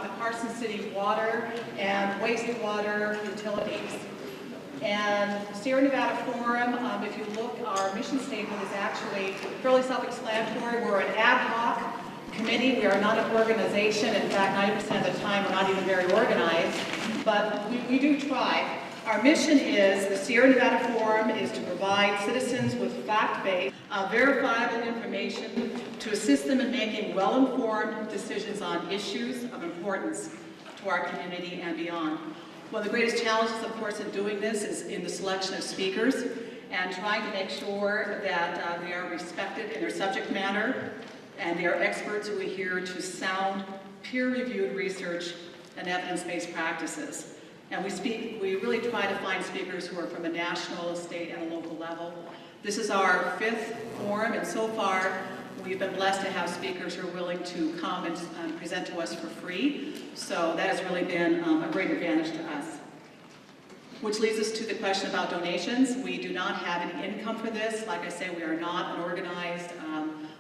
the Carson City water and wastewater utilities. And the Sierra Nevada Forum, if you look, our mission statement is actually fairly self-explanatory. We're an ad hoc committee. We are not an organization. In fact, 90% of the time, we're not even very organized. But we do try. Our mission is, the Sierra Nevada Forum is to provide citizens with fact-based, verifiable information to assist them in making well-informed decisions on issues of importance to our community and beyond. One of the greatest challenges, of course, in doing this is in the selection of speakers and trying to make sure that they are respected in their subject matter and they are experts who adhere to sound, peer-reviewed research and evidence-based practices. And we really try to find speakers who are from a national, state, and a local level. This is our 5th forum, and so far we've been blessed to have speakers who are willing to come and present to us for free. So that has really been a great advantage to us. Which leads us to the question about donations. We do not have any income for this. Like I say, we are not an organized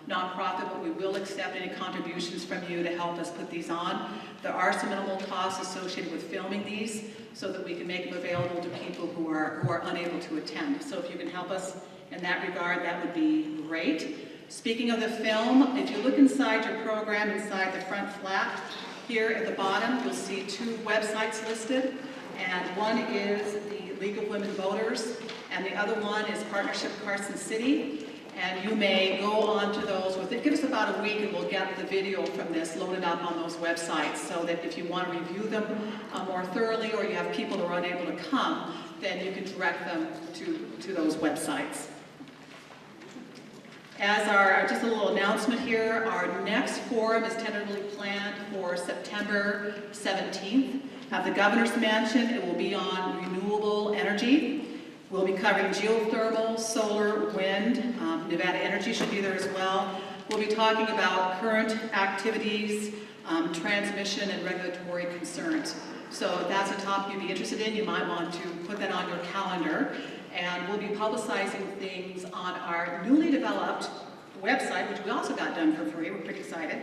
nonprofit, but we will accept any contributions from you to help us put these on. There are some minimal costs associated with filming these so that we can make them available to people who are unable to attend. So if you can help us in that regard, that would be great. Speaking of the film, if you look inside your program, inside the front flap, here at the bottom, you'll see 2 websites listed, and one is the League of Women Voters, and the other one is Partnership Carson City. And you may go on to those. Give us about a week and we'll get the video from this loaded up on those websites so that if you want to review them more thoroughly or you have people who are unable to come, then you can direct them to those websites. As just a little announcement here, our next forum is tentatively planned for September 17th at the Governor's Mansion. It will be on renewable energy. We'll be covering geothermal, solar, wind. Nevada Energy should be there as well. We'll be talking about current activities, transmission, and regulatory concerns. So if that's a topic you'd be interested in, you might want to put that on your calendar. And we'll be publicizing things on our newly developed website, which we also got done for free. We're pretty excited.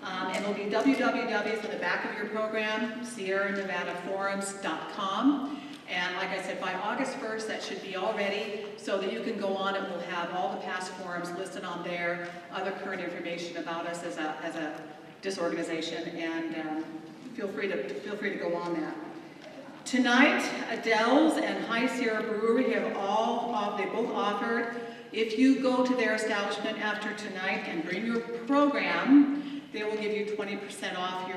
And it'll be www, on the back of your program, sierranevadaforums.com. And like I said, by August 1st, that should be all ready so that you can go on and we'll have all the past forums listed on there, other current information about us as a disorganization, and feel free to go on that. Tonight, Adele's and High Sierra Brewery have they both offered, if you go to their establishment after tonight and bring your program, they will give you 20% off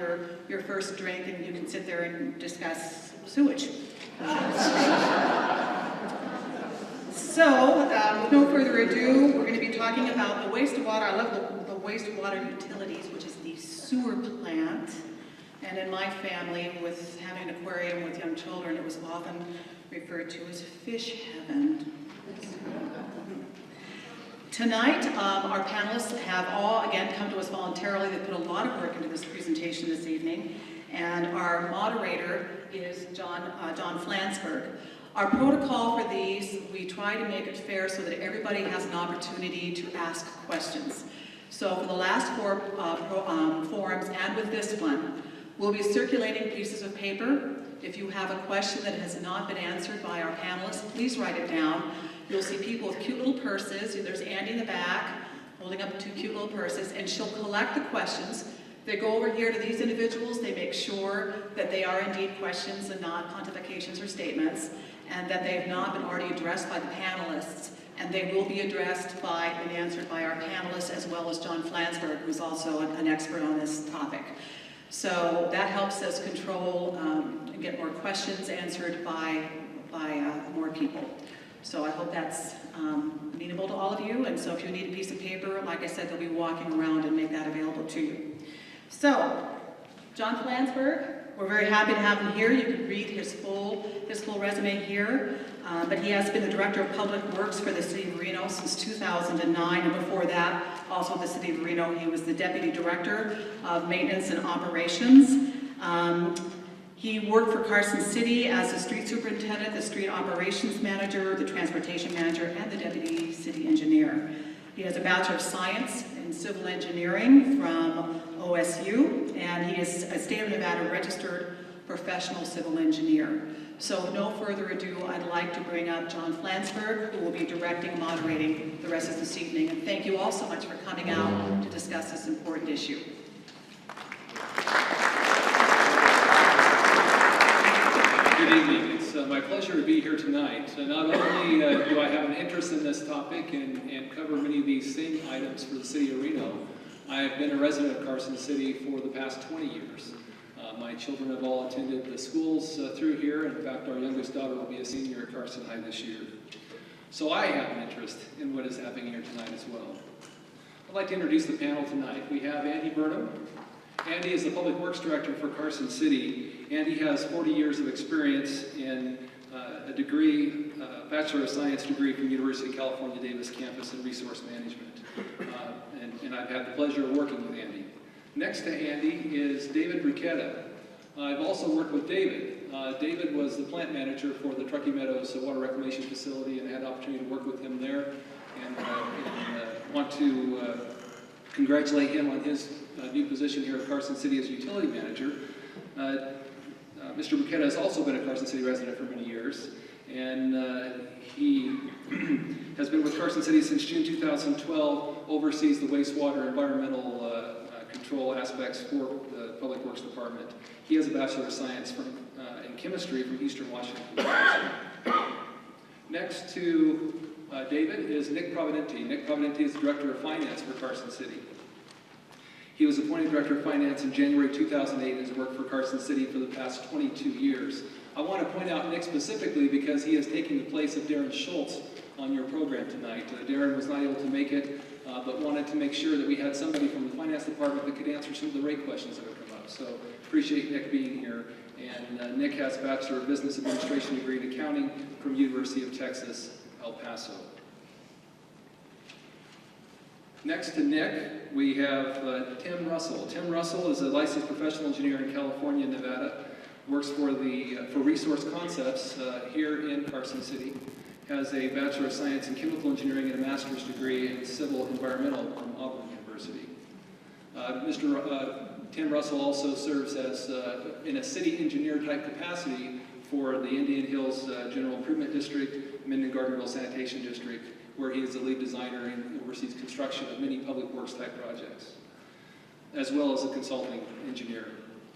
your first drink, and you can sit there and discuss sewage. So, with no further ado, we're going to be talking about the wastewater. I love the wastewater utilities, which is the sewer plant. And in my family, with having an aquarium with young children, it was often referred to as fish heaven. Tonight, our panelists have all, again, come to us voluntarily. They put a lot of work into this presentation this evening. And our moderator is John Flansburgh. Our protocol for these, we try to make it fair so that everybody has an opportunity to ask questions. So for the last 4 forums and with this one, we'll be circulating pieces of paper. If you have a question that has not been answered by our panelists, please write it down. You'll see people with cute little purses. There's Andy in the back holding up 2 cute little purses, and she'll collect the questions. They go over here to these individuals, they make sure that they are indeed questions and not pontifications or statements, and that they have not been already addressed by the panelists, and they will be addressed and answered by our panelists, as well as John Flansburgh, who's also an expert on this topic. So that helps us control and get more questions answered by more people. So I hope that's amenable to all of you, and so if you need a piece of paper, like I said, they'll be walking around and make that available to you. So, John Flansburgh, we're very happy to have him here. You can read his full resume here, but he has been the Director of Public Works for the City of Reno since 2009, and before that, also the City of Reno, he was the Deputy Director of Maintenance and Operations. He worked for Carson City as the Street Superintendent, the Street Operations Manager, the Transportation Manager, and the Deputy City Engineer. He has a Bachelor of Science in Civil Engineering from OSU, and he is a State of Nevada registered professional civil engineer. So with no further ado, I'd like to bring up John Flansburgh, who will be directing and moderating the rest of this evening. And thank you all so much for coming out to discuss this important issue. Good evening. It's my pleasure to be here tonight. Not only do I have an interest in this topic and cover many of these same items for the city of Reno, I have been a resident of Carson City for the past 20 years. My children have all attended the schools through here. In fact, our youngest daughter will be a senior at Carson High this year. So I have an interest in what is happening here tonight as well. I'd like to introduce the panel tonight. We have Andy Burnham. Andy is the Public Works Director for Carson City. Andy has 40 years of experience in a degree, Bachelor of Science degree from University of California, Davis campus in resource management. And I've had the pleasure of working with Andy. Next to Andy is David Bruchetta. I've also worked with David. David was the plant manager for the Truckee Meadows Water Reclamation Facility, and I had the opportunity to work with him there. And want to congratulate him on his new position here at Carson City as utility manager. Mr. Bruchetta has also been a Carson City resident for many years, and he has been with Carson City since June 2012, oversees the wastewater environmental control aspects for the Public Works Department. He has a Bachelor of Science in Chemistry from Eastern Washington University. Next to David is Nick Providenti. Nick Providenti is the Director of Finance for Carson City. He was appointed Director of Finance in January 2008 and has worked for Carson City for the past 22 years. I want to point out Nick specifically because he is taking the place of Darren Schultz on your program tonight. Darren was not able to make it, but wanted to make sure that we had somebody from the Finance Department that could answer some of the rate questions that have come up. So appreciate Nick being here. And Nick has a Bachelor of Business Administration degree in Accounting from University of Texas, El Paso. Next to Nick, we have Tim Russell. Tim Russell is a licensed professional engineer in California and Nevada, works for Resource Concepts here in Carson City, has a Bachelor of Science in Chemical Engineering and a Master's degree in Civil Environmental from Auburn University. Mr. Tim Russell also serves as in a city engineer type capacity for the Indian Hills General Improvement District, Minden-Gardnerville Sanitation District, where he is the lead designer and oversees construction of many public works type projects, as well as a consulting engineer.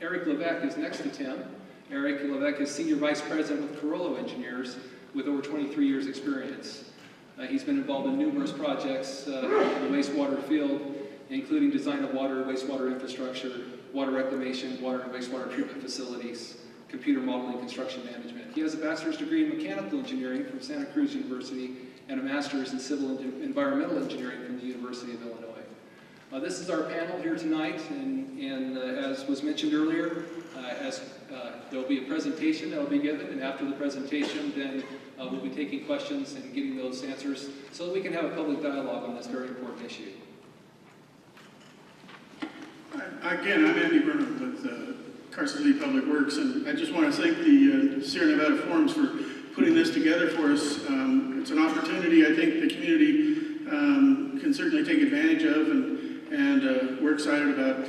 Eric Levesque is next to Tim. Eric Levesque is Senior Vice President with Carollo Engineers with over 23 years experience. He's been involved in numerous projects in the wastewater field, including design of water, wastewater infrastructure, water reclamation, water and wastewater treatment facilities, computer modeling, construction management. He has a bachelor's degree in mechanical engineering from Santa Cruz University and a master's in civil and environmental engineering from the University of Illinois. This is our panel here tonight, and as was mentioned earlier, there'll be a presentation that will be given, and after the presentation, then we'll be taking questions and getting those answers so that we can have a public dialogue on this very important issue. Again, I'm Andy Burnham with Carson City Public Works, and I just want to thank the Sierra Nevada Forums for putting this together for us. It's an opportunity I think the community can certainly take advantage of, and we're excited about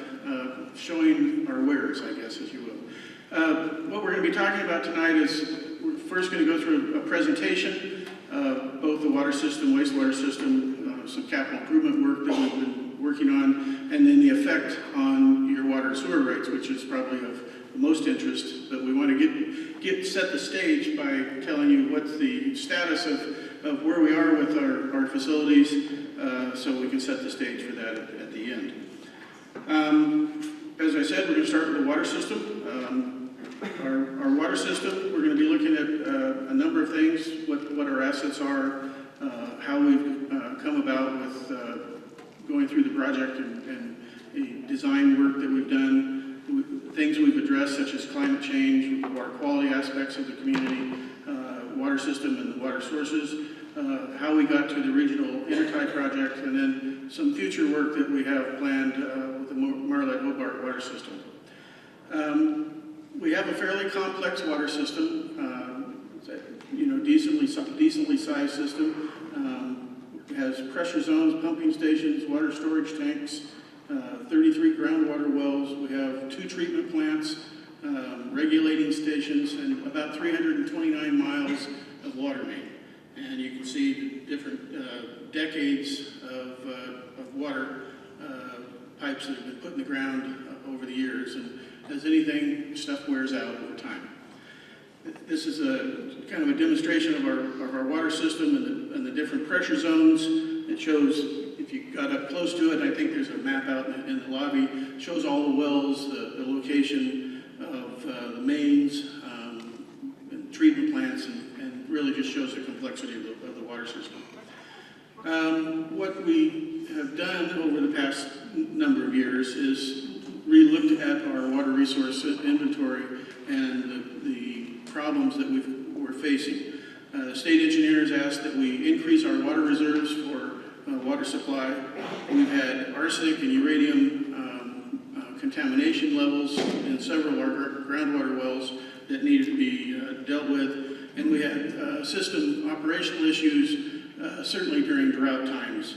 showing our wares, I guess, if you will. What we're going to be talking about tonight is we're first going to go through a presentation of both the water system, wastewater system, some capital improvement work that we've been working on, and then the effect on your water and sewer rates, which is probably of the most interest. But we want to set the stage by telling you what's the status of where we are with our facilities, so we can set the stage for that at the end. As I said, we're going to start with the water system. Our water system, we're going to be looking at a number of things, what our assets are, how we've come about with going through the project and the design work that we've done, things we've addressed such as climate change, water quality aspects of the community, water system and the water sources, how we got to the original Intertie project, and then some future work that we have planned with the Marlette-Hobart water system. We have a fairly complex water system, decently sized system. We has pressure zones, pumping stations, water storage tanks, 33 groundwater wells. We have 2 treatment plants, regulating stations, and about 329 miles of water main. And you can see the different decades of water pipes that have been put in the ground over the years. And as anything, stuff wears out over time. This is a kind of a demonstration of our water system and the different pressure zones. It shows, if you got up close to it, I think there's a map out in the lobby, shows all the wells, the location of the mains, and treatment plants, and really just shows the complexity of the water system. What we have done over the past number of years is re-looked at our water resource inventory and the problems that we're facing. The state engineers asked that we increase our water reserves for water supply. We've had arsenic and uranium contamination levels in several of our groundwater wells that needed to be dealt with. And we had system operational issues, certainly during drought times,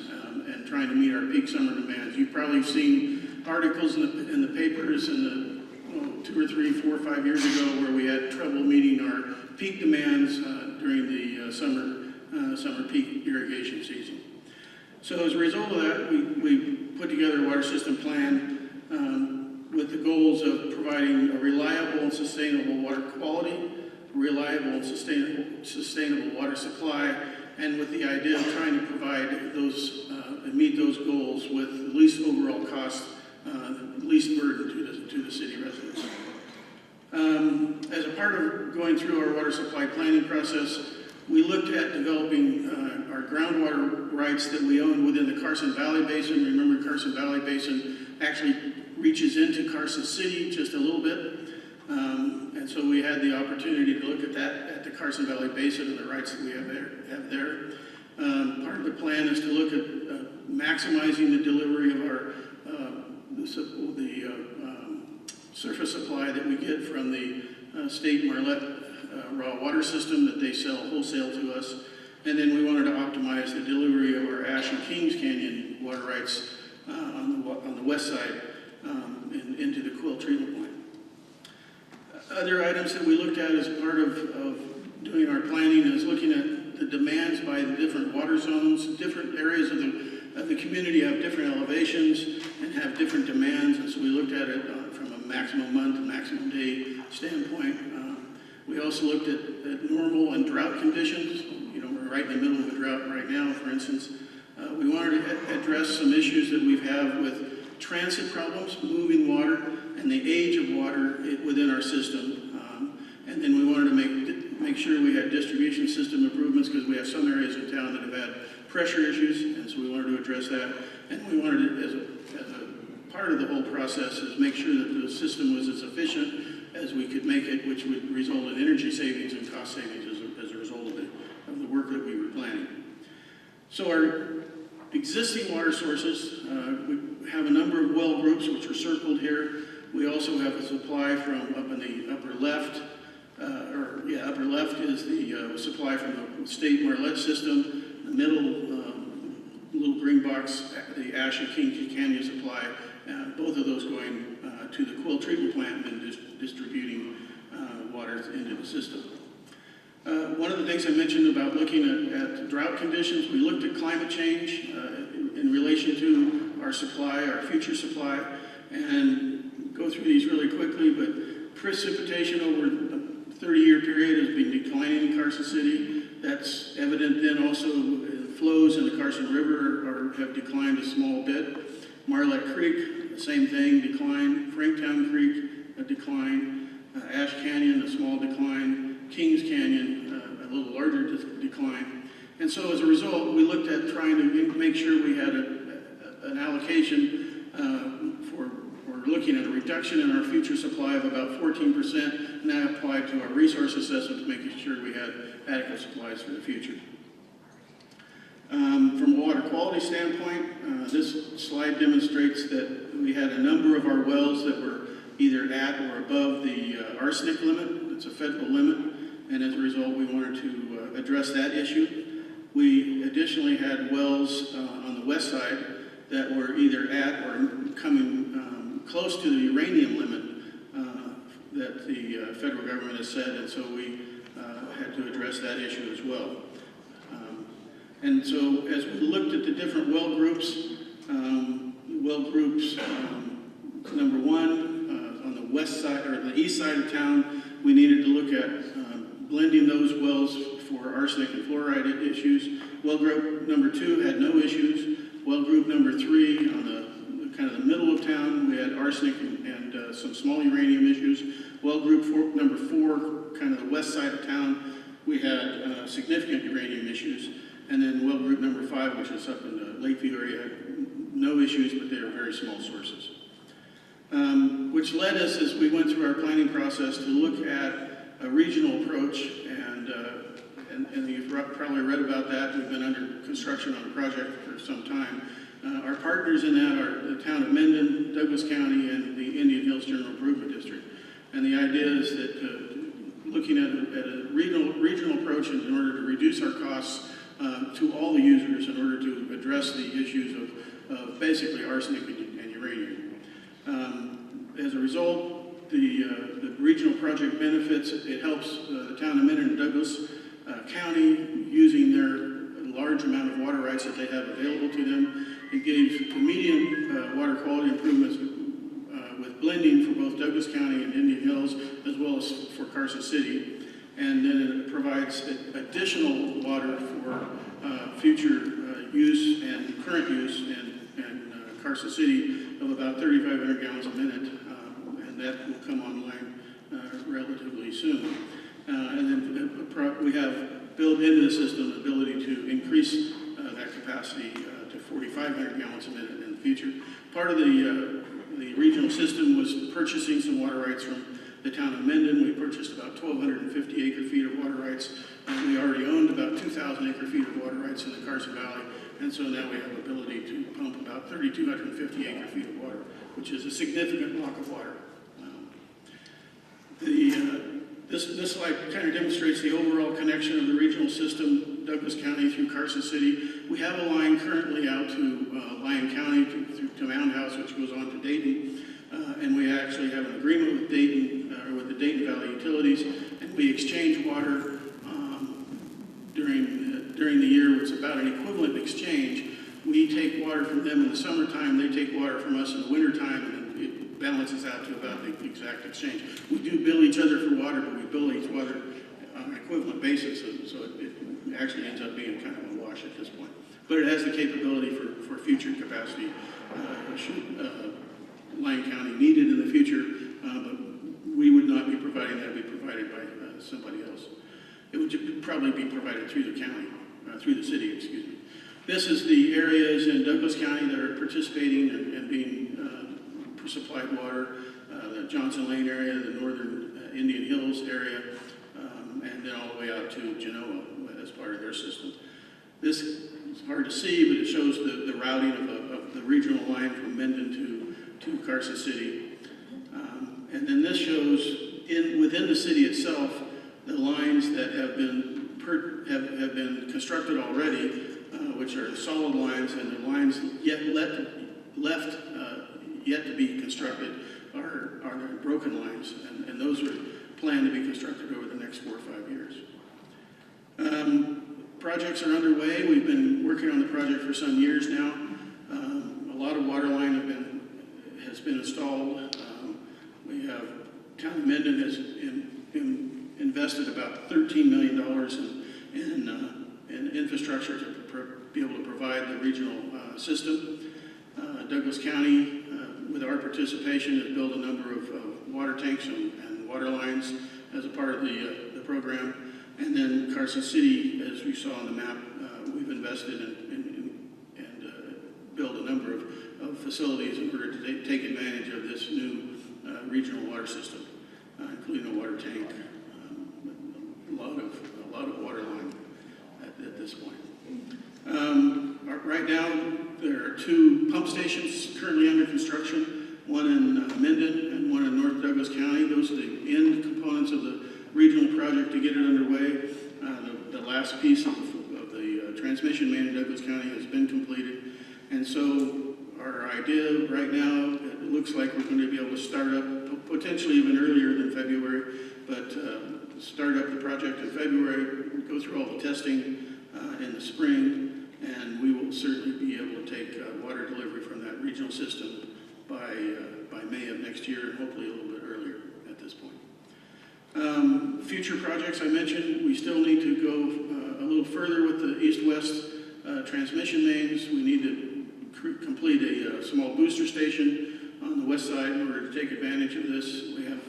and trying to meet our peak summer demands. You've probably seen articles in the papers in the 2 or 3, 4, 5 years ago where we had trouble meeting our peak demands during the summer peak irrigation season. So as a result of that, we put together a water system plan with the goals of providing a reliable and sustainable water quality, reliable and sustainable water supply, and with the idea of trying to provide those and meet those goals with the least overall cost, least burden to the city residents. As a part of going through our water supply planning process, we looked at developing our groundwater rights that we own within the Carson Valley Basin. Remember, Carson Valley Basin actually reaches into Carson City just a little bit. And so we had the opportunity to look at that at the Carson Valley Basin and the rights that we have there. Part of the plan is to look at maximizing the delivery of our surface supply that we get from the state Marlette raw water system that they sell wholesale to us. And then we wanted to optimize the delivery of our Ash and Kings Canyon water rights on the west side into the Quill treatment plant. Other items that we looked at as part of doing our planning is looking at the demands by the different water zones. Different areas of the community have different elevations and have different demands, and so we looked at it from a maximum month and maximum day standpoint. We also looked at normal and drought conditions. You know, we're right in the middle of a drought right now, for instance. We wanted to address some issues that we have with transit problems, moving water, and the age of water within our system. And then we wanted to make sure we had distribution system improvements because we have some areas of town that have had pressure issues, and so we wanted to address that. And we wanted to, as a part of the whole process, is make sure that the system was as efficient as we could make it, which would result in energy savings and cost savings as a result of the work that we were planning. So our existing water sources, we have a number of well groups which are circled here. We also have a supply from up in the upper left. Upper left is the supply from the state Marlette system. The middle little green box, the Ash and Kings Canyon supply. Both of those going to the Quill treatment plant and distributing water into the system. One of the things I mentioned about looking at drought conditions, we looked at climate change in relation to our supply, our future supply, and go through these really quickly, but precipitation over a 30-year period has been declining in Carson City. That's evident then also flows in the Carson River have declined a small bit. Marlette Creek, the same thing, decline. Franktown Creek, a decline. Ash Canyon, a small decline. Kings Canyon, a little larger decline. And so as a result, we looked at trying to make sure we had an allocation we're looking at a reduction in our future supply of about 14%, and that applied to our resource assessment to making sure we had adequate supplies for the future. From a water quality standpoint, this slide demonstrates that we had a number of our wells that were either at or above the arsenic limit. It's a federal limit, and as a result, we wanted to address that issue. We additionally had wells on the west side that were either at or coming close to the uranium limit that the federal government has set, and so we had to address that issue as well. And so as we looked at the different well groups, number one, on the west side, or the east side of town, we needed to look at blending those wells for arsenic and fluoride issues. Well group number two had no issues. Well group number three, on the kind of the middle of town, we had arsenic and some small uranium issues. Well group number four, kind of the west side of town, we had significant uranium issues. And then well group number five, which is up in the Lakeview area, had no issues, but they are very small sources. Which led us, as we went through our planning process, to look at a regional approach, and you've probably read about that. We've been under construction on a project for some time. Our partners in that are the town of Minden, Douglas County, and the Indian Hills General Improvement District. And the idea is that looking at a regional approach in order to reduce our costs to all the users in order to address the issues of basically arsenic and uranium. As a result, the regional project benefits, it helps the town of Minden and Douglas County using their large amount of water rights that they have available to them. It gave immediate water quality improvements with blending for both Douglas County and Indian Hills, as well as for Carson City. And then it provides additional water for future use and current use in Carson City of about 3,500 gallons a minute, and that will come online relatively soon. And then we have built into the system the ability to increase that capacity to 4,500 gallons a minute in the future. Part of the regional system was purchasing some water rights from the town of Minden. We purchased about 1,250 acre-feet of water rights. We already owned about 2,000 acre-feet of water rights in the Carson Valley, and so now we have the ability to pump about 3,250 acre-feet of water, which is a significant block of water. This slide kind of demonstrates the overall connection of the regional system, Douglas County through Carson City. We have a line currently out to Lyon County to Mound House, which goes on to Dayton. And we actually have an agreement with Dayton, with the Dayton Valley Utilities, and we exchange water during the year. It's about an equivalent exchange. We take water from them in the summertime, they take water from us in the wintertime, and it balances out to about the exact exchange. We do bill each other for water, but we bill each water on an equivalent basis, so it actually ends up being kind of a wash at this point. But it has the capability for future capacity should Lyon County need it in the future, but we would not be providing that. It would be provided by somebody else. It would probably be provided through the county, through the city, excuse me. This is the areas in Douglas County that are participating and being supplied water, the Johnson Lane area, the northern Indian Hills area, and then all the way out to Genoa as part of their system. This is hard to see, but it shows the routing of the regional line from Minden to Carson City. And then this shows within the city itself the lines that have been constructed already, which are solid lines, and the lines left yet to be constructed are broken lines, and those are planned to be constructed over the next 4 or 5 years. Projects are underway. We've been working on the project for some years now. A lot of Waterline has been installed. We have town of Minden has invested about $13 million in infrastructure to be able to provide the regional system. Douglas County, with our participation, has built a number of water tanks and water lines as a part of the program. And then Carson City, as we saw on the map, we've invested and built a number of facilities in order to take advantage of this new regional water system, including a water tank, a lot of water line at this point. Right now, there are 2 pump stations currently under construction, one in Minden and one in North Douglas County. Those are the end components of the regional project to get it underway. The last piece of the transmission main in Douglas County has been completed. And so our idea right now, it looks like we're going to be able to start up potentially even earlier than February, but start up the project in February, go through all the testing in the spring, and we will certainly be able to take water delivery from that regional system by May of next year, and hopefully a little bit earlier at this point. Future projects I mentioned, we still need to go a little further with the east-west transmission mains. We need to complete a small booster station on the west side in order to take advantage of this. We have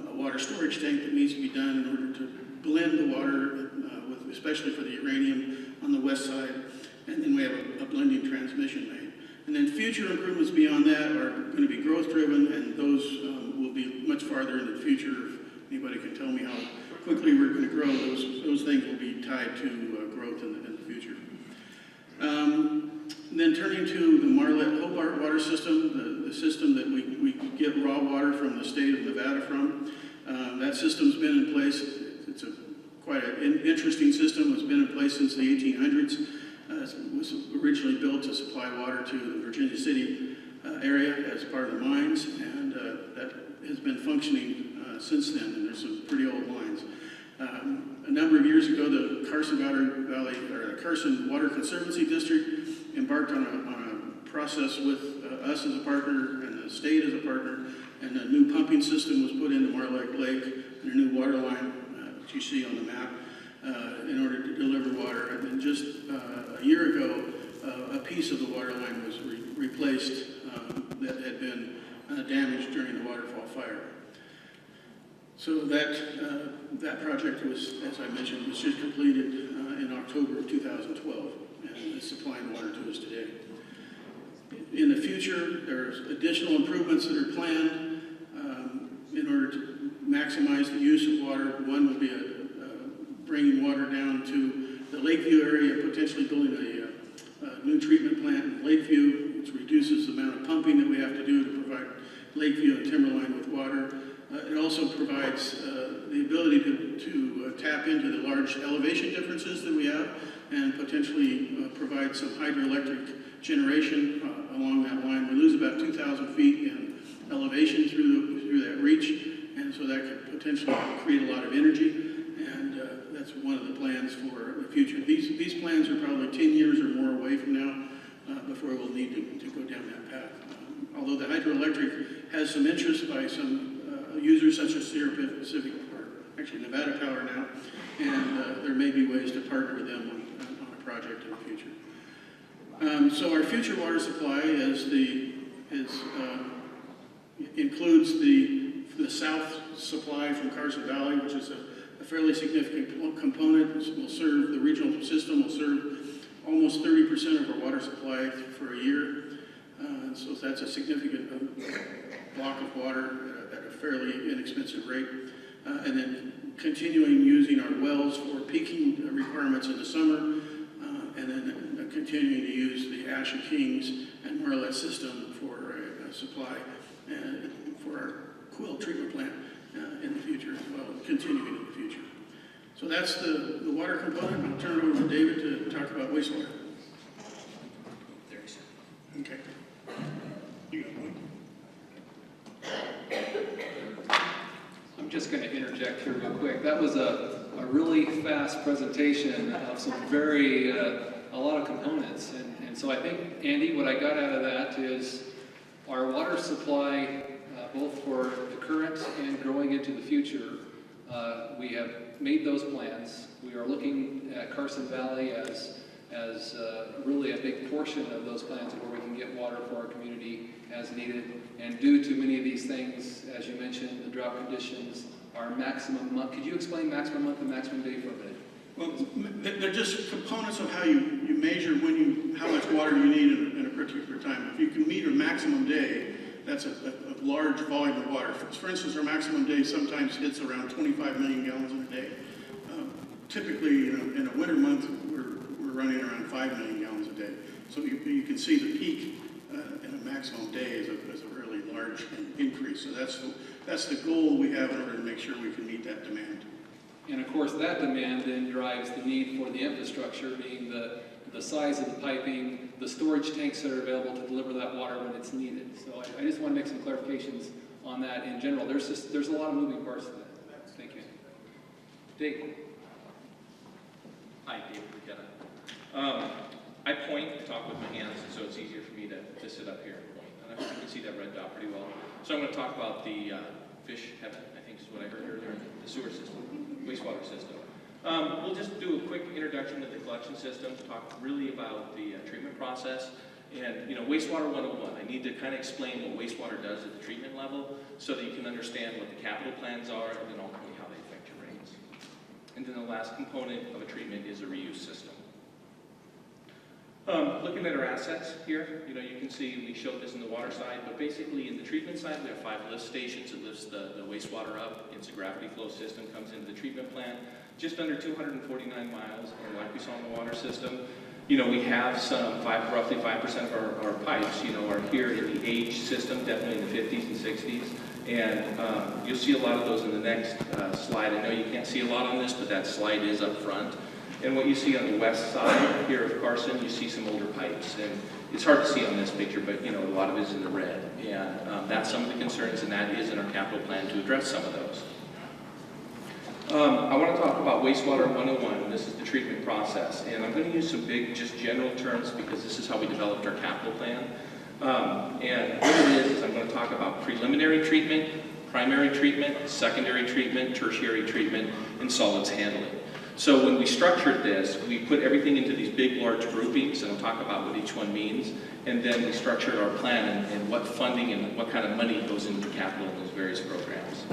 a water storage tank that needs to be done in order to blend the water, especially for the uranium on the west side. And then we have a blending transmission main. And then future improvements beyond that are going to be growth driven, and those will be much farther into the future. If anybody can tell me how quickly we're going to grow, those things will be tied to growth in the future. Then turning to the Marlette-Hobart water system, the system that we get raw water from the state of Nevada from. That system's been in place. It's quite an interesting system. It's been in place since the 1800s. It was originally built to supply water to the Virginia City area as part of the mines, and that has been functioning since then, and there's some pretty old lines. A number of years ago, the Carson Water Conservancy District embarked on a process with us as a partner and the state as a partner, and a new pumping system was put into Marlette Lake, and a new water line that you see on the map in order to deliver water. And then just a year ago, a piece of the water line was replaced that had been damaged during the waterfall fire. So that project was, as I mentioned, was just completed in October of 2012, and it's supplying water to us today. In the future, there's additional improvements that are planned in order to maximize the use of water. One will be bringing water down to the Lakeview area, potentially building a new treatment plant in Lakeview, which reduces the amount of pumping that we have to do to provide Lakeview and Timberline with water. It also provides the ability to tap into the large elevation differences that we have, and potentially provide some hydroelectric generation along that line. We lose about 2,000 feet in elevation through that reach, and so that could potentially create a lot of energy, and that's one of the plans for the future. These plans are probably 10 years or more away from now before we'll need to go down that path. Although the hydroelectric has some interest by some users such as Sierra Pacific, or actually Nevada Power now, and there may be ways to partner with them on a project in the future. So our future water supply includes the south supply from Carson Valley, which is a fairly significant component. Will serve the regional system, will serve almost 30% of our water supply for a year. So that's a significant block of water at a fairly inexpensive rate. And then continuing using our wells for peaking requirements in the summer, and then continuing to use the Ashen Kings and Marlette system for a supply for our Quill treatment plant in the future as well, continuing in the future. So that's the water component. I'll turn it over to David to talk about wastewater. Okay. You got one. I'm just going to interject here real quick. That was a really fast presentation of some a lot of components. And so I think, Andy, what I got out of that is our water supply, both for the current and growing into the future, we have made those plans. We are looking at Carson Valley as really a big portion of those plans where we can get water for our community as needed. And due to many of these things, as you mentioned, the drought conditions, our maximum month. Could you explain maximum month and maximum day for a minute? Well, they're just components of how you measure how much water you need in a particular time. If you can meet a maximum day, that's a large volume of water. For instance, our maximum day sometimes hits around 25 million gallons in a day. Typically, in a winter month, we're running around 5 million gallons a day. So you can see the peak in a maximum day is a really large increase. So that's the goal we have in order to make sure we can meet that demand. And of course, that demand then drives the need for the infrastructure, being the size of the piping, the storage tanks that are available to deliver that water when it's needed. So I just want to make some clarifications on that in general. There's a lot of moving parts to that. Thank you. Dave. Hi, Dave McKenna. I point and talk with my hands, so it's easier for me to sit up here and point. And I hope you can see that red dot pretty well. So I'm going to talk about the fish heaven, I think is what I heard earlier, the sewer system, wastewater system. We'll just do a quick introduction to the collection system, talk really about the treatment process. And, you know, wastewater 101, I need to kind of explain what wastewater does at the treatment level so that you can understand what the capital plans are and then ultimately how they affect your rates. And then the last component of a treatment is a reuse system. Looking at our assets here, you know, you can see we showed this in the water side, but basically in the treatment side, we have 5 lift stations. It lifts the wastewater up. It's a gravity flow system, comes into the treatment plant, just under 249 miles, and like we saw in the water system, you know, we have some roughly 5% of our pipes, you know, are here in the age system, definitely in the 50s and 60s. And you'll see a lot of those in the next slide. I know you can't see a lot on this, but that slide is up front. And what you see on the west side here of Carson, you see some older pipes. And it's hard to see on this picture, but, you know, a lot of it is in the red. And that's some of the concerns, and that is in our capital plan to address some of those. I want to talk about wastewater 101. This is the treatment process. And I'm going to use some big, just general terms because this is how we developed our capital plan. And what it is I'm going to talk about preliminary treatment, primary treatment, secondary treatment, tertiary treatment, and solids handling. So when we structured this, we put everything into these big, large groupings, and I'll talk about what each one means. And then we structured our plan and what funding and what kind of money goes into capital in those various programs.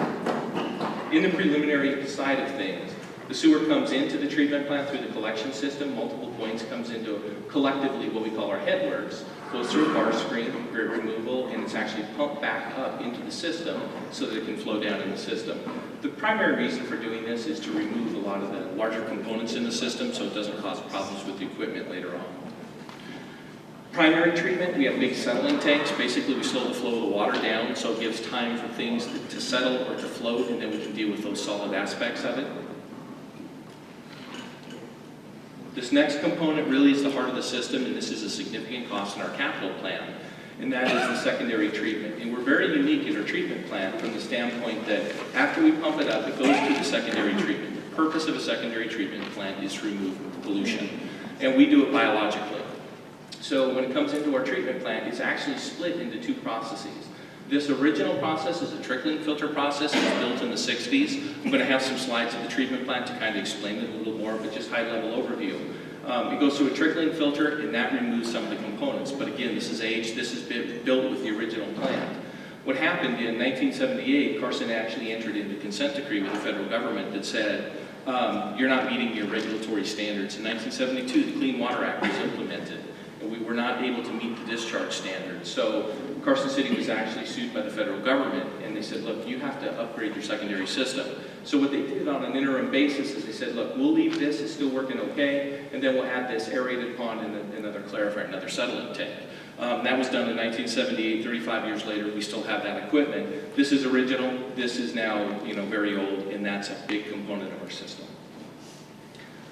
In the preliminary side of things, the sewer comes into the treatment plant through the collection system, multiple points comes into collectively what we call our headworks, goes through a bar screen, grit removal, and it's actually pumped back up into the system so that it can flow down in the system. The primary reason for doing this is to remove a lot of the larger components in the system so it doesn't cause problems with the equipment later on. Primary treatment, we have big settling tanks. Basically, we slow the flow of the water down so it gives time for things to settle or to float, and then we can deal with those solid aspects of it. This next component really is the heart of the system, and this is a significant cost in our capital plan, and that is the secondary treatment. And we're very unique in our treatment plan from the standpoint that after we pump it up, it goes to the secondary treatment. The purpose of a secondary treatment plant is to remove pollution, and we do it biologically. So when it comes into our treatment plant, it's actually split into 2 processes. This original process is a trickling filter process. It was built in the 60s. I'm going to have some slides of the treatment plant to kind of explain it a little more, but just high-level overview. It goes through a trickling filter, and that removes some of the components. But again, this is aged. This is built with the original plant. What happened in 1978, Carson actually entered into a consent decree with the federal government that said, you're not meeting your regulatory standards. In 1972, the Clean Water Act was implemented, and we were not able to meet the discharge standards. So Carson City was actually sued by the federal government, and they said, look, you have to upgrade your secondary system. So what they did on an interim basis is they said, look, we'll leave this, it's still working okay, and then we'll add this aerated pond and another clarifier, another settling tank. That was done in 1978, 35 years later, we still have that equipment. This is original, this is now, you know, very old, and that's a big component of our system.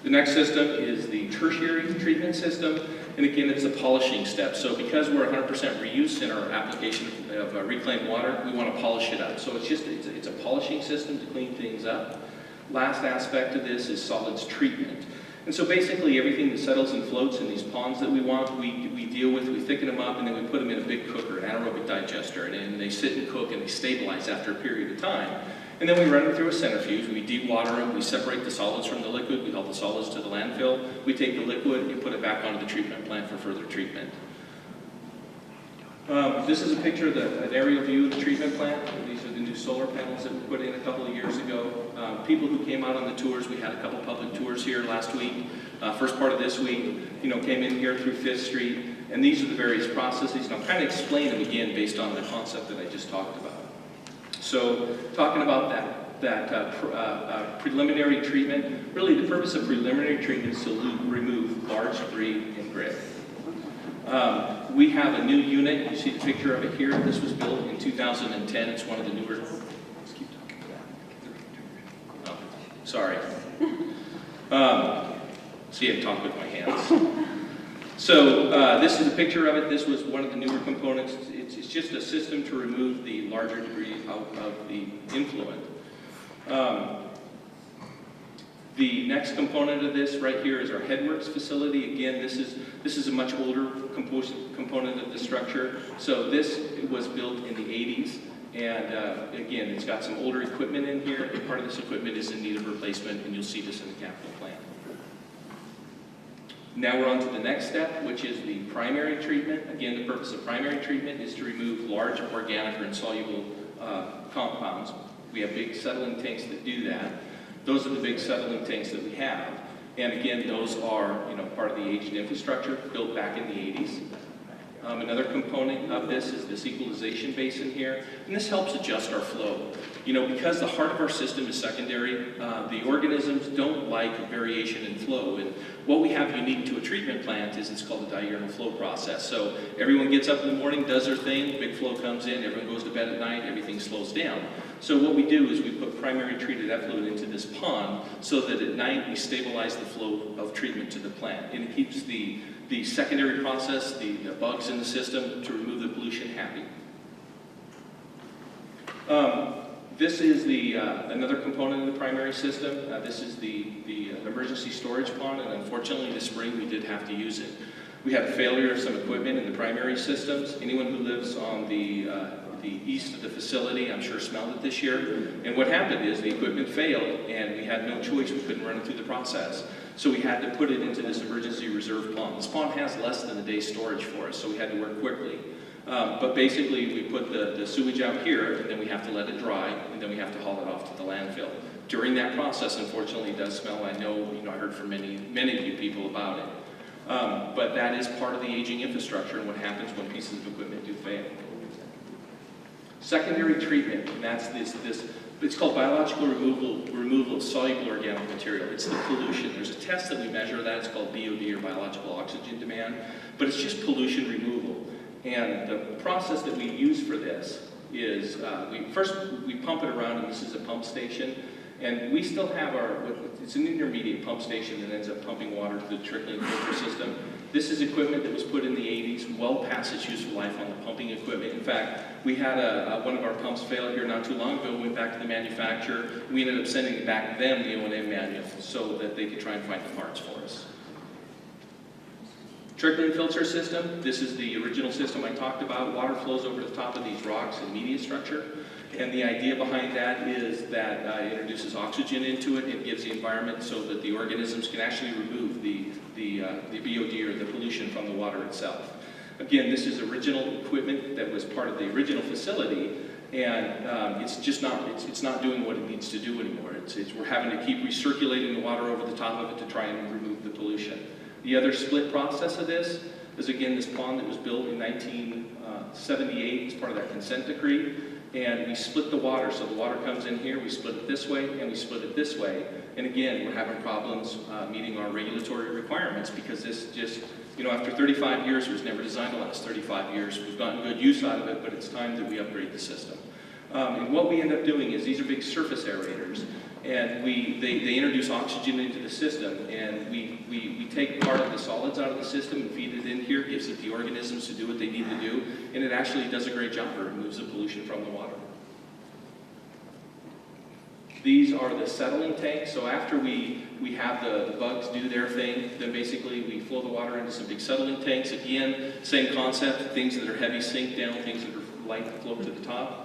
The next system is the tertiary treatment system, and again, it's a polishing step. So because we're 100% reuse in our application of reclaimed water, we want to polish it up. So it's a polishing system to clean things up. Last aspect of this is solids treatment. And so basically everything that settles and floats in these ponds that we want, we deal with, we thicken them up, and then we put them in a big cooker, an anaerobic digester, and they sit and cook and they stabilize after a period of time. And then we run them through a centrifuge, we dewater them, we separate the solids from the liquid, we haul the solids to the landfill, we take the liquid and put it back onto the treatment plant for further treatment. This is a picture of an aerial view of the treatment plant. These are the new solar panels that we put in a couple of years ago. People who came out on the tours, we had a couple public tours here last week. First part of this week, you know, came in here through 5th Street, and these are the various processes, and I'll kind of explain them again based on the concept that I just talked about. So, talking about that preliminary treatment, really the purpose of preliminary treatment is to remove large debris and grit. We have a new unit. You see the picture of it here. This was built in 2010. It's one of the newer. Sorry. See, I talk with my hands. So this is a picture of it. This was one of the newer components. It's just a system to remove the larger degree of the influent. The next component of this right here is our headworks facility. Again, this is a much older component of the structure. So this was built in the 80s. And again, it's got some older equipment in here. And part of this equipment is in need of replacement, and you'll see this in the capital plan. Now we're on to the next step, which is the primary treatment. Again, the purpose of primary treatment is to remove large organic or insoluble compounds. We have big settling tanks that do that. Those are the big settling tanks that we have. And again, those are part of the aged infrastructure built back in the 80s. Another component of this is this equalization basin here, and this helps adjust our flow. Because the heart of our system is secondary, the organisms don't like variation in flow, and what we have unique to a treatment plant is it's called the diurnal flow process. So everyone gets up in the morning, does their thing, big flow comes in, everyone goes to bed at night, everything slows down. So what we do is we put primary treated effluent into this pond so that at night we stabilize the flow of treatment to the plant, and it keeps the secondary process, the bugs in the system, to remove the pollution happy. This is another component of the primary system. This is the emergency storage pond, and unfortunately this spring we did have to use it. We had a failure of some equipment in the primary systems. Anyone who lives on the east of the facility, I'm sure, smelled it this year. And what happened is the equipment failed, and we had no choice. We couldn't run it through the process. So we had to put it into this emergency reserve pond. This pond has less than a day's storage for us, so we had to work quickly. But basically, we put the sewage out here, and then we have to let it dry, and then we have to haul it off to the landfill. During that process, unfortunately, it does smell. I know, I heard from many of you people about it. But that is part of the aging infrastructure and what happens when pieces of equipment do fail. Secondary treatment, and that's it's called biological removal of soluble organic material. It's the pollution. There's a test that we measure that. It's called BOD, or biological oxygen demand, but it's just pollution removal. And the process that we use for this is first we pump it around, and this is a pump station. And we still have it's an intermediate pump station that ends up pumping water to the trickling filter system. This is equipment that was put in the 80s, well past its useful life on the pumping equipment. In fact, we had one of our pumps fail here not too long ago. We went back to the manufacturer. We ended up sending back them the O&M manual so that they could try and find the parts for us. Trickling filter system, this is the original system I talked about. Water flows over the top of these rocks and media structure. And the idea behind that is that it introduces oxygen into it. It gives the environment so that the organisms can actually remove the BOD, or the pollution, from the water itself. Again, this is original equipment that was part of the original facility, and it's not doing what it needs to do anymore. We're having to keep recirculating the water over the top of it to try and remove the pollution. The other split process of this is, again, this pond that was built in 1978 as part of that consent decree. And we split the water, so the water comes in here, we split it this way, and we split it this way. And again, we're having problems meeting our regulatory requirements, because this just, after 35 years, it was never designed to last 35 years. We've gotten good use out of it, but it's time that we upgrade the system. And what we end up doing is, these are big surface aerators, and they introduce oxygen into the system, and we take part of the solids out of the system and feed it in here, gives it the organisms to do what they need to do, and it actually does a great job. It removes the pollution from the water. These are the settling tanks. So after we have the bugs do their thing, then basically we flow the water into some big settling tanks. Again, same concept, things that are heavy sink down, things that are light float to the top.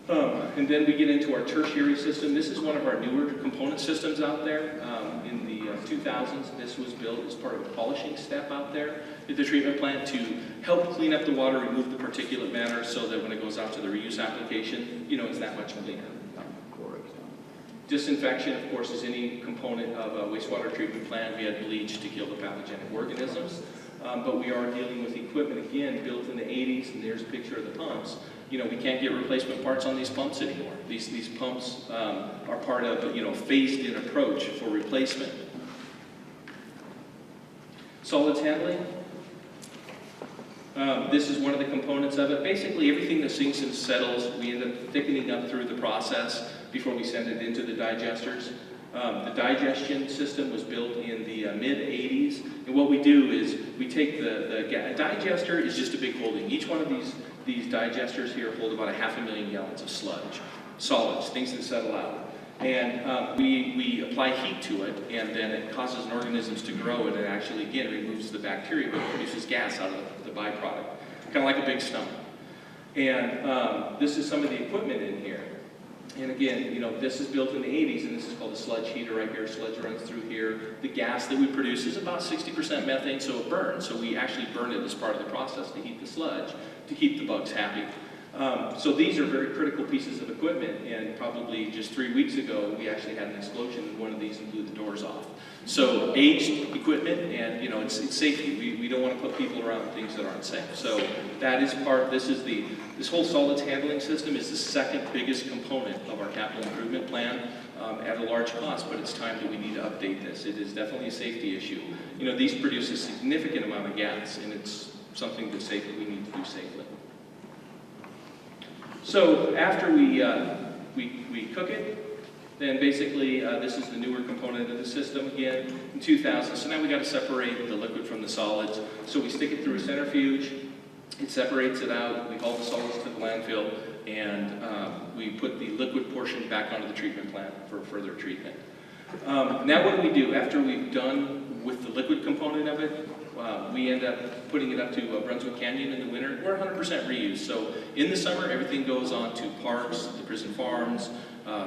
And then we get into our tertiary system. This is one of our newer component systems out there. In the 2000s, this was built as part of a polishing step out there at the treatment plant to help clean up the water, remove the particulate matter, so that when it goes out to the reuse application, it's that much cleaner. Disinfection, of course, is any component of a wastewater treatment plant. We had bleach to kill the pathogenic organisms. But we are dealing with equipment, again, built in the 80s, and there's a picture of the pumps. We can't get replacement parts on these pumps anymore. These pumps are part of a phased-in approach for replacement. Solids handling. This is one of the components of it. Basically, everything that sinks and settles, we end up thickening up through the process. before we send it into the digesters. The digestion system was built in the mid-'80s, and what we do is we take a digester is just a big holding. Each one of these digesters here hold about 500,000 gallons of sludge, solids, things that settle out. And we apply heat to it, and then it causes organisms to grow, and it actually, again, removes the bacteria, but produces gas out of the byproduct, kind of like a big stump. And this is some of the equipment in here. And again, you know, this is built in the 80s, and this is called a sludge heater right here. Sludge runs through here. The gas that we produce is about 60% methane, so it burns. So we actually burn it as part of the process to heat the sludge, to keep the bugs happy. So these are very critical pieces of equipment, and probably just 3 weeks ago, we actually had an explosion in one of these and blew the doors off. So aged equipment, and you know, it's safety. We don't want to put people around things that aren't safe. So that is part, this whole solids handling system is the second biggest component of our capital improvement plan at a large cost, but it's time that we need to update this. It is definitely a safety issue. You know, these produce a significant amount of gas, and it's something that's safe that we need to do safely. So after we cook it, then basically this is the newer component of the system again in 2000. So now we got to separate the liquid from the solids. So we stick it through a centrifuge. It separates it out. We haul the solids to the landfill, and we put the liquid portion back onto the treatment plant for further treatment. Now what do we do after we've done with the liquid component of it? We end up putting it up to Brunswick Canyon in the winter. We're 100% reuse. So in the summer, everything goes on to parks, the prison farms,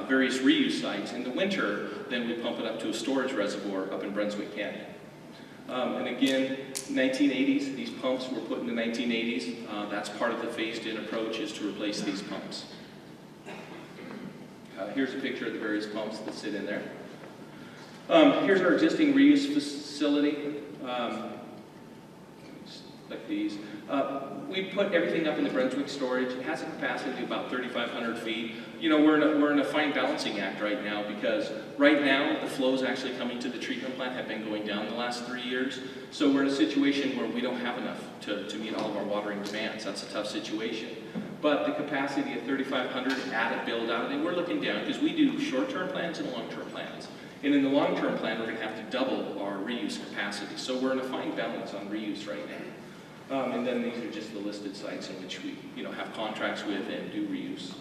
various reuse sites. In the winter, then we pump it up to a storage reservoir up in Brunswick Canyon. And again, 1980s, these pumps were put in the 1980s. That's part of the phased-in approach, is to replace these pumps. Here's a picture of the various pumps that sit in there. Here's our existing reuse facility. Like these. We put everything up in the Brunswick storage. It has a capacity of about 3,500 feet. You know, we're in a fine balancing act right now, because right now the flows actually coming to the treatment plant have been going down the last 3 years. So we're in a situation where we don't have enough to meet all of our watering demands. That's a tough situation. But the capacity of 3,500 at a build out, and we're looking down because we do short-term plans and long-term plans. And in the long-term plan, we're going to have to double our reuse capacity. So we're in a fine balance on reuse right now. And then these are just the listed sites in which we, you know, have contracts with and do reuse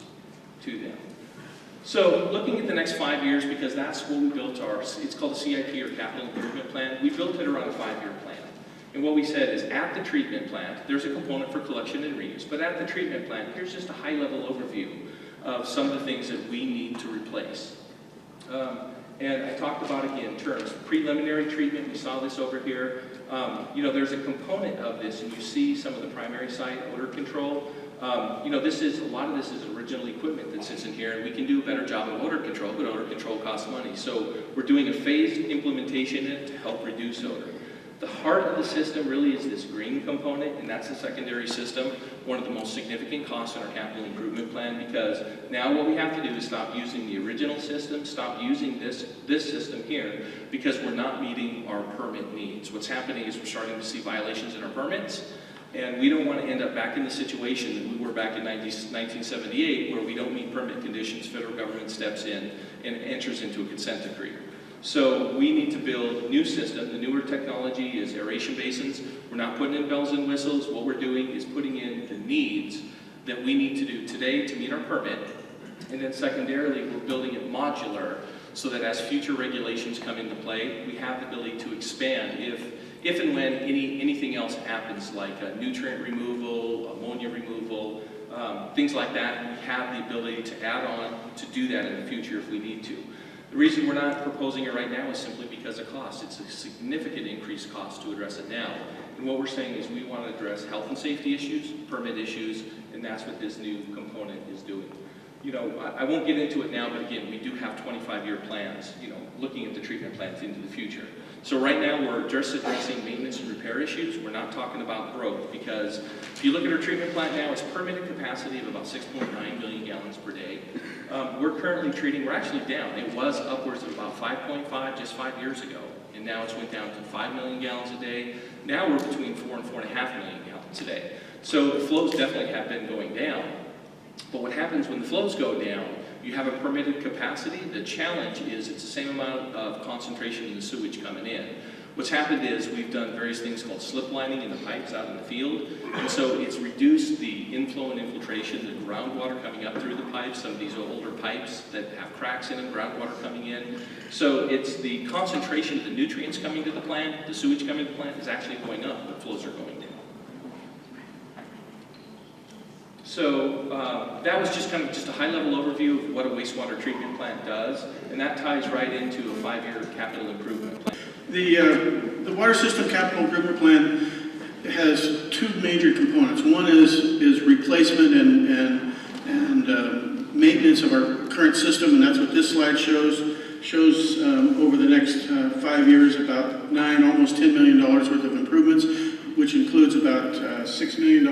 to them. So looking at the next 5 years, because that's what we built it's called a CIP, or Capital Improvement Plan. We built it around a 5-year plan. And what we said is, at the treatment plant, there's a component for collection and reuse, but at the treatment plant, here's just a high-level overview of some of the things that we need to replace. And I talked about, again, terms. Preliminary treatment, we saw this over here. You know, there's a component of this, and you see some of the primary site odor control. You know, a lot of this is original equipment that sits in here, and we can do a better job of odor control, but odor control costs money. So we're doing a phased implementation in it to help reduce odor. The heart of the system really is this green component, and that's the secondary system, one of the most significant costs in our capital improvement plan, because now what we have to do is stop using the original system, stop using this system here, because we're not meeting our permit needs. What's happening is we're starting to see violations in our permits, and we don't want to end up back in the situation that we were back in 1978, where we don't meet permit conditions, federal government steps in and enters into a consent decree. So we need to build a new system. The newer technology is aeration basins. We're not putting in bells and whistles. What we're doing is putting in the needs that we need to do today to meet our permit. And then secondarily, we're building it modular so that as future regulations come into play, we have the ability to expand if and when anything else happens, like nutrient removal, ammonia removal, things like that. We have the ability to add on to do that in the future if we need to. The reason we're not proposing it right now is simply because of cost. It's a significant increased cost to address it now. And what we're saying is we want to address health and safety issues, permit issues, and that's what this new component is doing. You know, I won't get into it now, but again, we do have 25-year plans, you know, looking at the treatment plants into the future. So right now, we're just addressing maintenance and repair issues. We're not talking about growth, because if you look at our treatment plant now, it's permitted capacity of about 6.9 million gallons per day. We're currently treating, we're actually down. It was upwards of about 5.5 just 5 years ago, and now it's went down to 5 million gallons a day. Now we're between 4 and 4.5 million gallons a day. So the flows definitely have been going down. But what happens when the flows go down, you have a permitted capacity. The challenge is it's the same amount of concentration in the sewage coming in. What's happened is we've done various things called slip lining in the pipes out in the field, and so it's reduced the inflow and infiltration, the groundwater coming up through the pipes, some of these older pipes that have cracks in them, groundwater coming in. So it's the concentration of the nutrients coming to the plant, the sewage coming to the plant is actually going up, but flows are going down. So that was just kind of just a high-level overview of what a wastewater treatment plant does, and that ties right into a 5-year capital improvement plan. The water system capital improvement plan has two major components. One is replacement and maintenance of our current system, and that's what this slide shows. Shows over the next 5 years about almost $10 million worth of improvements, which includes about $6 million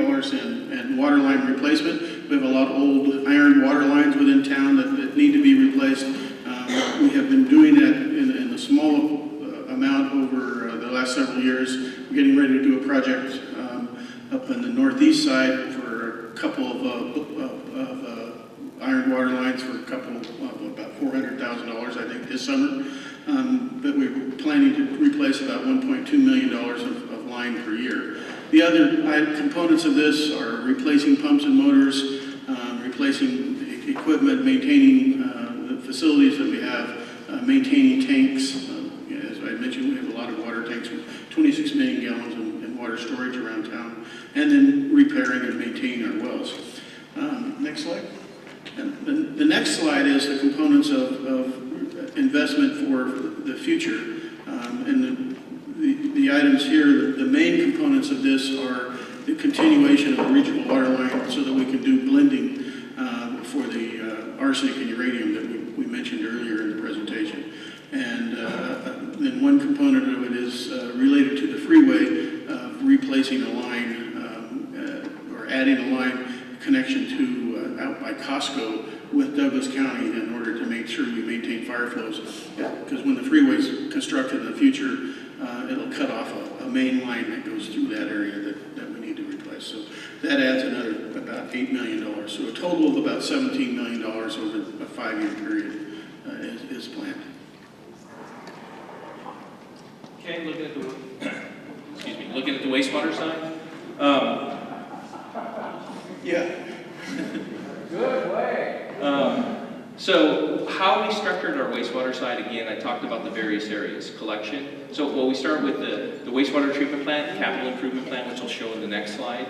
in waterline replacement. We have a lot of old iron water lines within town that need to be replaced. We have been doing that in a small amount over the last several years. We're getting ready to do a project up in the northeast side for a couple of iron water lines for a couple of about $400,000, I think, this summer. But we're planning to replace about $1.2 million of line per year. The other components of this are replacing pumps and motors, replacing equipment, maintaining the facilities that we have, maintaining tanks. As I mentioned, we have a lot of water tanks with 26 million gallons in water storage around town, and then repairing and maintaining our wells. Next slide. And the next slide is the components of investment for the future. And the items here, the main components of this are the continuation of the regional water line so that we can do blending for the arsenic and uranium that we mentioned earlier in the presentation. And then one component of it is related to the freeway, replacing a line or adding a line connection to out by Costco with Douglas County in order to make sure we maintain fire flows. Because when the freeway's constructed in the future, it'll cut off a main line that goes through that area that we need to replace. So that adds another about $8 million. So a total of about $17 million over a 5-year period is planned. Okay, looking at the wastewater side. Yeah. Good way. So how we structured our wastewater side, again, I talked about the various areas. Collection. So we start with the wastewater treatment plant, capital improvement plan, which I'll show in the next slide.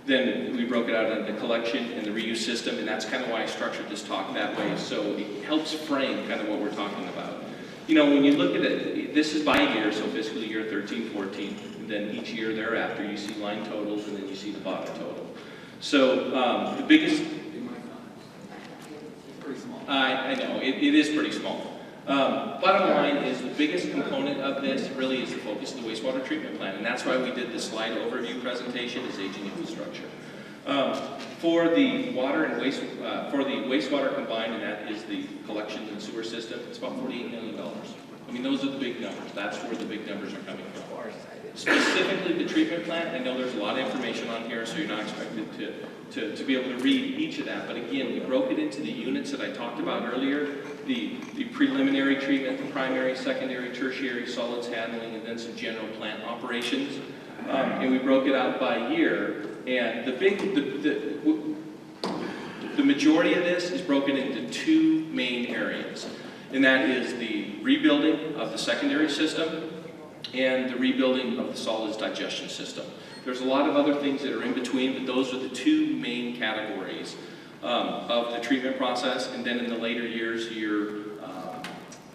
Then we broke it out into the collection and the reuse system, and that's kind of why I structured this talk that way. So it helps frame kind of what we're talking about. You know, when you look at it, this is by year, so fiscal year 13, 14, and then each year thereafter, you see line totals, and then you see the bottom total. So the biggest, I know, it is pretty small. Bottom line is the biggest component of this really is the focus of the wastewater treatment plant, and that's why we did the slide overview presentation is aging infrastructure. For the water and for the wastewater combined, and that is the collection and sewer system, it's about $48 million. I mean, those are the big numbers. That's where the big numbers are coming from. Specifically the treatment plant, I know there's a lot of information on here, so you're not expected to be able to read each of that. But again, we broke it into the units that I talked about earlier, the preliminary treatment, the primary, secondary, tertiary, solids handling, and then some general plant operations. And we broke it out by year. And the majority of this is broken into two main areas. And that is the rebuilding of the secondary system and the rebuilding of the solids digestion system. There's a lot of other things that are in between, but those are the two main categories of the treatment process. And then in the later years,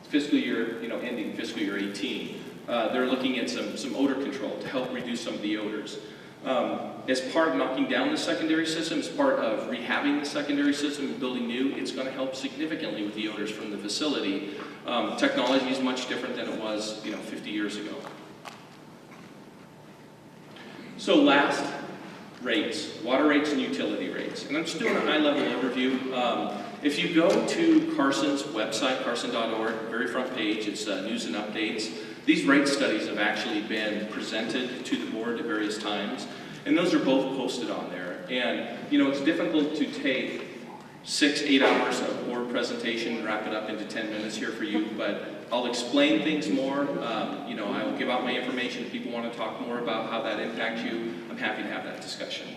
fiscal year, ending fiscal year 18, they're looking at some odor control to help reduce some of the odors. As part of knocking down the secondary system, as part of rehabbing the secondary system and building new, it's going to help significantly with the odors from the facility. Technology is much different than it was, 50 years ago. So last, rates, water rates and utility rates. And I'm just doing a high-level overview. If you go to Carson's website, carson.org, very front page, it's news and updates. These rate studies have actually been presented to the board at various times, and those are both posted on there. And, it's difficult to take 6-8 hours of board presentation, wrap it up into 10 minutes here for you, but I'll explain things more. I will give out my information. If people want to talk more about how that impacts you, I'm happy to have that discussion.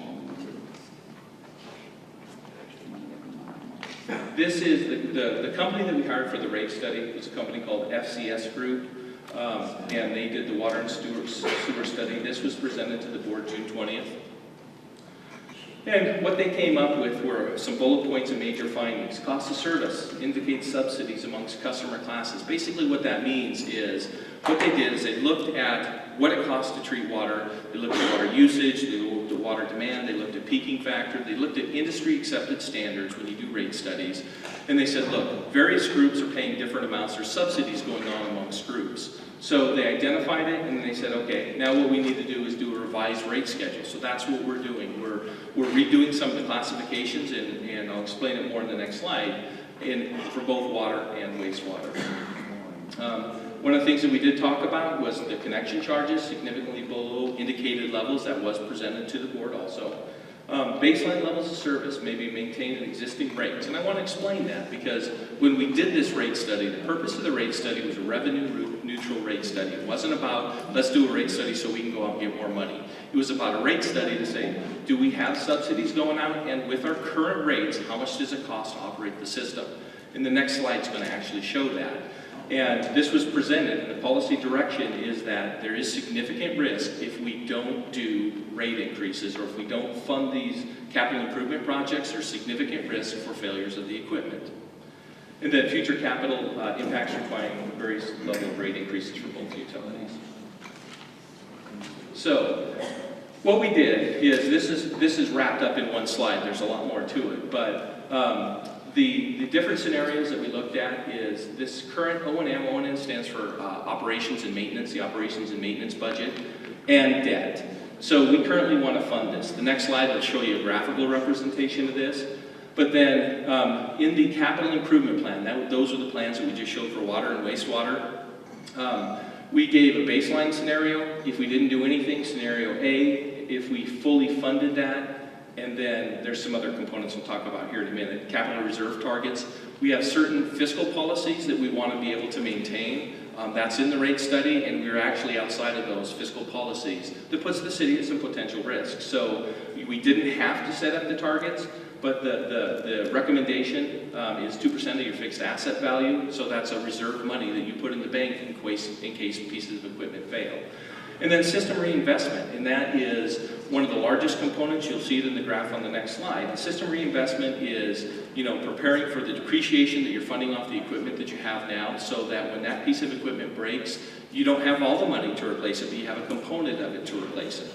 This is the company that we hired for the rate study. It was a company called FCS Group, and they did the water and sewer study. This was presented to the board June 20th. And what they came up with were some bullet points and major findings. Cost of service indicates subsidies amongst customer classes. Basically what that means is, what they did is they looked at what it costs to treat water, they looked at water usage, they looked at water demand, they looked at peaking factor, they looked at industry accepted standards when you do rate studies, and they said, look, various groups are paying different amounts, there's subsidies going on amongst groups. So they identified it and they said, okay, now what we need to do is do a revised rate schedule. So that's what we're doing. We're redoing some of the classifications, and I'll explain it more in the next slide, for both water and wastewater. One of the things that we did talk about was the connection charges, significantly below indicated levels. That was presented to the board also. Baseline levels of service may be maintained at existing rates. And I want to explain that because when we did this rate study, the purpose of the rate study was a revenue neutral rate study. It wasn't about, let's do a rate study so we can go out and get more money. It was about a rate study to say, do we have subsidies going out? And with our current rates, how much does it cost to operate the system? And the next slide is going to actually show that. And this was presented, and the policy direction is that there is significant risk if we don't do rate increases, or if we don't fund these capital improvement projects, there's significant risk for failures of the equipment. And then future capital impacts requiring various level of rate increases for both utilities. So, what we did is, this is wrapped up in one slide, there's a lot more to it, but the different scenarios that we looked at is this current O&M. O&M stands for operations and maintenance, the operations and maintenance budget, and debt. So we currently want to fund this. The next slide will show you a graphical representation of this. But then in the capital improvement plan, those are the plans that we just showed for water and wastewater. We gave a baseline scenario. If we didn't do anything, scenario A, if we fully funded that. And then there's some other components we'll talk about here in a minute. Capital reserve targets. We have certain fiscal policies that we want to be able to maintain. That's in the rate study, and we're actually outside of those fiscal policies. That puts the city at some potential risk. So we didn't have to set up the targets, but the recommendation is 2% of your fixed asset value. So that's a reserve money that you put in the bank in case pieces of equipment fail. And then system reinvestment, and that is one of the largest components. You'll see it in the graph on the next slide. The system reinvestment is, preparing for the depreciation that you're funding off the equipment that you have now, so that when that piece of equipment breaks, you don't have all the money to replace it, but you have a component of it to replace it.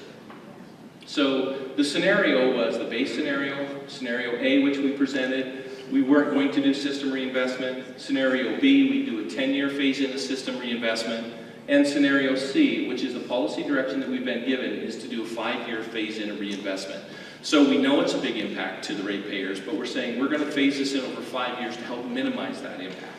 So the scenario was the base scenario, scenario A, which we presented. We weren't going to do system reinvestment. Scenario B, we do a 10-year phase-in of system reinvestment. And scenario C, which is the policy direction that we've been given, is to do a 5-year phase-in of reinvestment. So we know it's a big impact to the ratepayers, but we're saying we're going to phase this in over 5 years to help minimize that impact.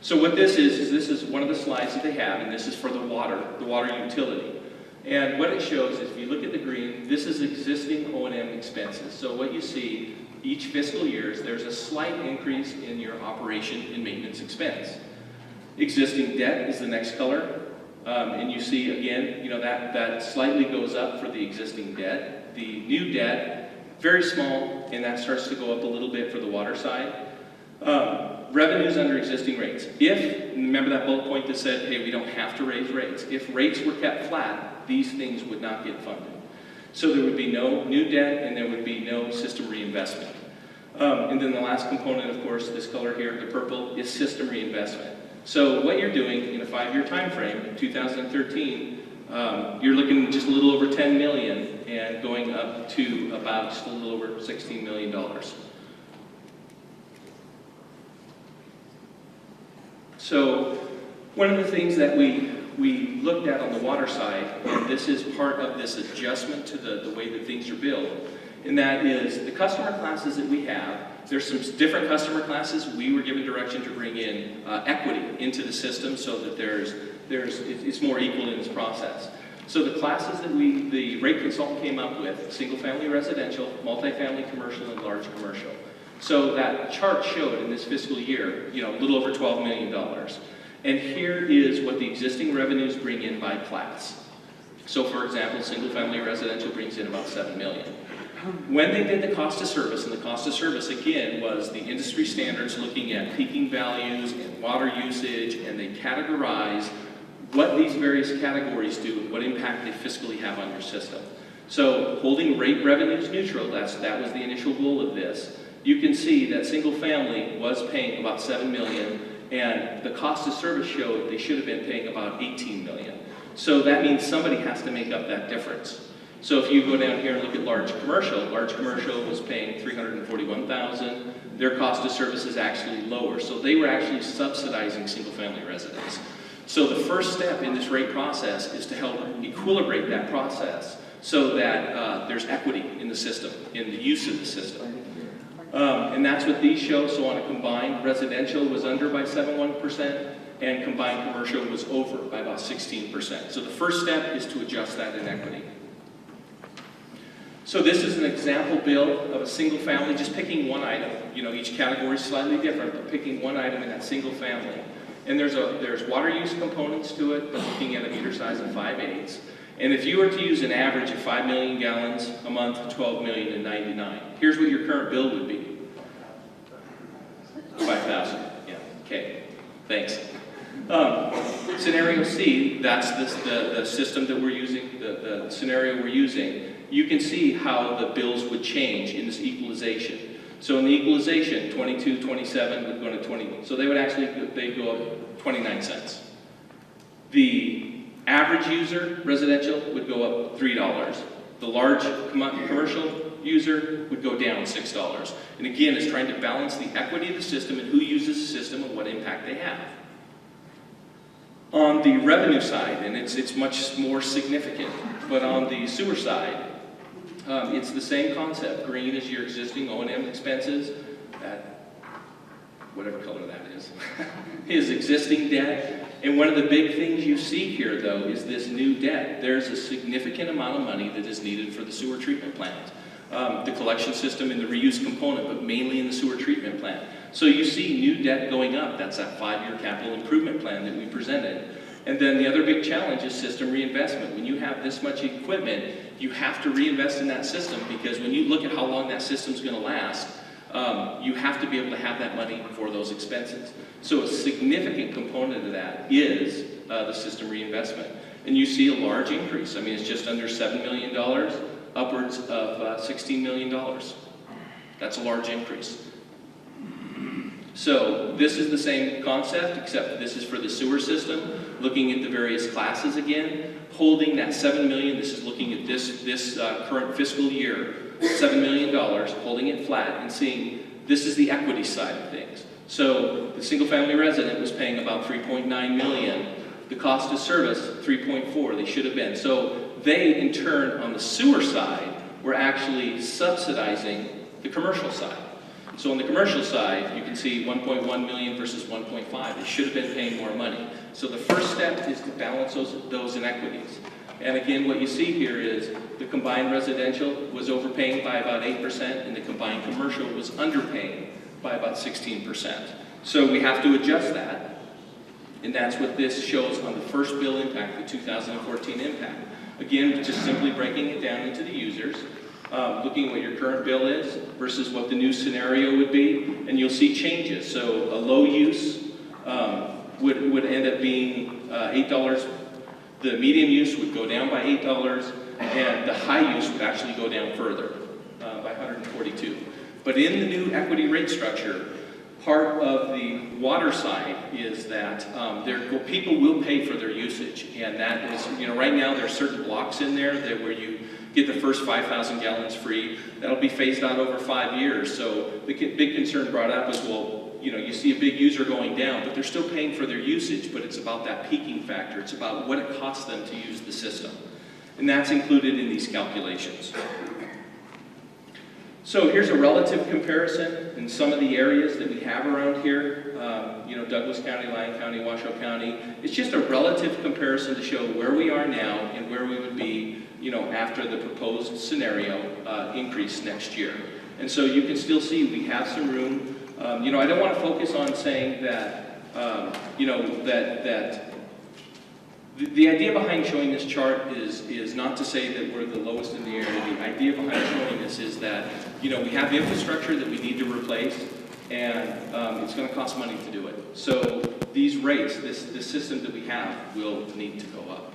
So what this is one of the slides that they have, and this is for the water utility. And what it shows is, if you look at the green, this is existing O&M expenses. So what you see each fiscal year is there's a slight increase in your operation and maintenance expense. Existing debt is the next color, and you see again, that slightly goes up for the existing debt. The new debt, very small, and that starts to go up a little bit for the water side. Revenues under existing rates. Remember that bullet point that said, hey, we don't have to raise rates. If rates were kept flat, these things would not get funded. So there would be no new debt, and there would be no system reinvestment. And then the last component, of course, this color here, the purple, is system reinvestment. So what you're doing in a 5-year time frame, in 2013, you're looking just a little over $10 million and going up to about just a little over $16 million. So one of the things that we looked at on the water side, and this is part of this adjustment to the way that things are built, and that is the customer classes that we have. There's some different customer classes. We were given direction to bring in equity into the system so that it's more equal in this process. So the classes that the rate consultant came up with, single-family residential, multifamily commercial, and large commercial. So that chart showed in this fiscal year, a little over $12 million. And here is what the existing revenues bring in by class. So for example, single-family residential brings in about $7 million. When they did the cost of service, and the cost of service again was the industry standards looking at peaking values and water usage, and they categorize what these various categories do and what impact they fiscally have on your system. So holding rate revenues neutral, that was the initial goal of this. You can see that single family was paying about $7 million, and the cost of service showed they should have been paying about $18 million. So that means somebody has to make up that difference. So if you go down here and look at large commercial was paying $341,000. Their cost of service is actually lower. So they were actually subsidizing single-family residents. So the first step in this rate process is to help equilibrate that process so that there's equity in the system, in the use of the system. And that's what these show. So on a combined, residential was under by 7.1%, and combined commercial was over by about 16%. So the first step is to adjust that inequity. So this is an example bill of a single family, just picking one item. Each category is slightly different, but picking one item in that single family. And there's water use components to it, but looking at a meter size of 5/8. And if you were to use an average of 5 million gallons a month, 12,000,099. Here's what your current bill would be. 5,000. Yeah. Okay. Thanks. Scenario C, that's the system that we're using, the scenario we're using. You can see how the bills would change in this equalization. So in the equalization, 22, 27 would go to 20. So they'd go up 29 cents. The average user, residential, would go up $3. The large commercial user would go down $6. And again, it's trying to balance the equity of the system and who uses the system and what impact they have. On the revenue side, and it's much more significant, but on the sewer side, it's the same concept. Green is your existing O&M expenses, whatever color that is existing debt. And one of the big things you see here, though, is this new debt. There's a significant amount of money that is needed for the sewer treatment plant. The collection system and the reuse component, but mainly in the sewer treatment plant. So you see new debt going up. That's that 5-year capital improvement plan that we presented. And then the other big challenge is system reinvestment. When you have this much equipment, you have to reinvest in that system, because when you look at how long that system's going to last, you have to be able to have that money for those expenses. So a significant component of that is the system reinvestment. And you see a large increase. I mean, it's just under $7 million, upwards of $16 million. That's a large increase. So this is the same concept, except this is for the sewer system, looking at the various classes again, holding that $7 million. This is looking at this current fiscal year, $7 million, holding it flat and seeing this is the equity side of things. So the single-family resident was paying about $3.9 million. The cost of service, $3.4. They should have been. So they, in turn, on the sewer side, were actually subsidizing the commercial side. So on the commercial side, you can see 1.1 million versus 1.5. They should have been paying more money. So the first step is to balance those inequities. And again, what you see here is the combined residential was overpaying by about 8%, and the combined commercial was underpaying by about 16%. So we have to adjust that. And that's what this shows on the first bill impact, the 2014 impact. Again, just simply breaking it down into the users. Looking at what your current bill is versus what the new scenario would be, and you'll see changes. So a low use would end up being $8. The medium use would go down by $8, and the high use would actually go down further by $142. But in the new equity rate structure, part of the water side is that people will pay for their usage, and that is, right now there are certain blocks in there that where you get the first 5,000 gallons free. That'll be phased out over 5 years. So the big concern brought up is, well, you see a big user going down, but they're still paying for their usage, but it's about that peaking factor. It's about what it costs them to use the system. And that's included in these calculations. So here's a relative comparison in some of the areas that we have around here. You know, Douglas County, Lyon County, Washoe County. It's just a relative comparison to show where we are now and where we would be, you know, after the proposed scenario increase next year. And so you can still see we have some room. You know, I don't want to focus on saying that, you know, the idea behind showing this chart is not to say that we're the lowest in the area. The idea behind showing this is that, you know, we have infrastructure that we need to replace, and it's going to cost money to do it. So these rates, this system that we have, will need to go up.